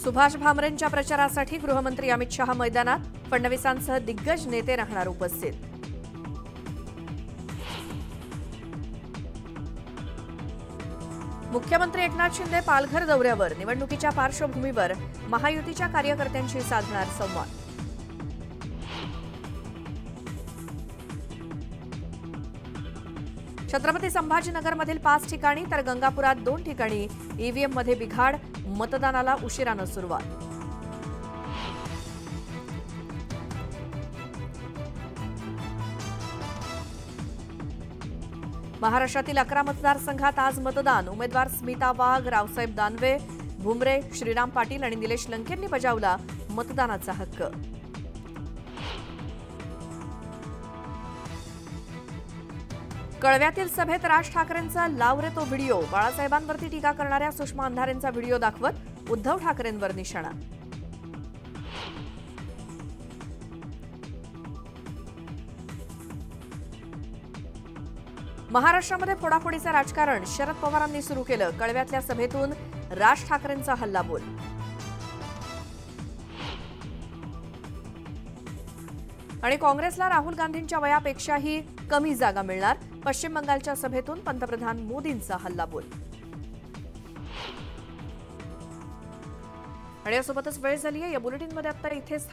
सुभाष भामरेंच्या प्रचारासाठी गृहमंत्री अमित शहा मैदानात, फडणवीसांसह दिग्गज नेते राहणार उपस्थित। मुख्यमंत्री एकनाथ शिंदे पालघर दौऱ्यावर, निवडणुकीच्या पार्श्वभूमीवर महायुतीच्या कार्यकर्त्यांशी साधणार संवाद। छत्रपती संभाजीनगरमधील 5 ठिकाणी तर गंगापुरात 2 ठिकाणी ईव्हीएममध्ये बिघाड, मतदानाला उशिरानं सुरुवात। महाराष्ट्रातील 11 मतदारसंघात आज मतदान। उमेदवार स्मिता वाघ, रावसाहेब दानवे, भुमरे, श्रीराम पाटील आणि निलेश लंकेंनी बजावला मतदानाचा हक्क। कळव्यातील सभेत राज ठाकरेंचा लाव रे तो व्हिडिओ, बाळासाहेबांवरती टीका करणाऱ्या सुषमा अंधारेंचा व्हिडिओ दाखवत उद्धव ठाकरेंवर निशाणा। महाराष्ट्रामध्ये फोडाफोडीचं राजकारण शरद पवारांनी सुरू केलं। कळव्यातल्या सभेतून राज ठाकरेंचा हल्लाबोल। आणि काँग्रेसला राहुल गांधींच्या वयापेक्षाही कमी जागा मिळणार, पश्चिम बंगालच्या सभेतून पंतप्रधान मोदींचा हल्लाबोल। आणि यासोबतच वेळ झाली आहे या बुलेटिनमध्ये आता इथेच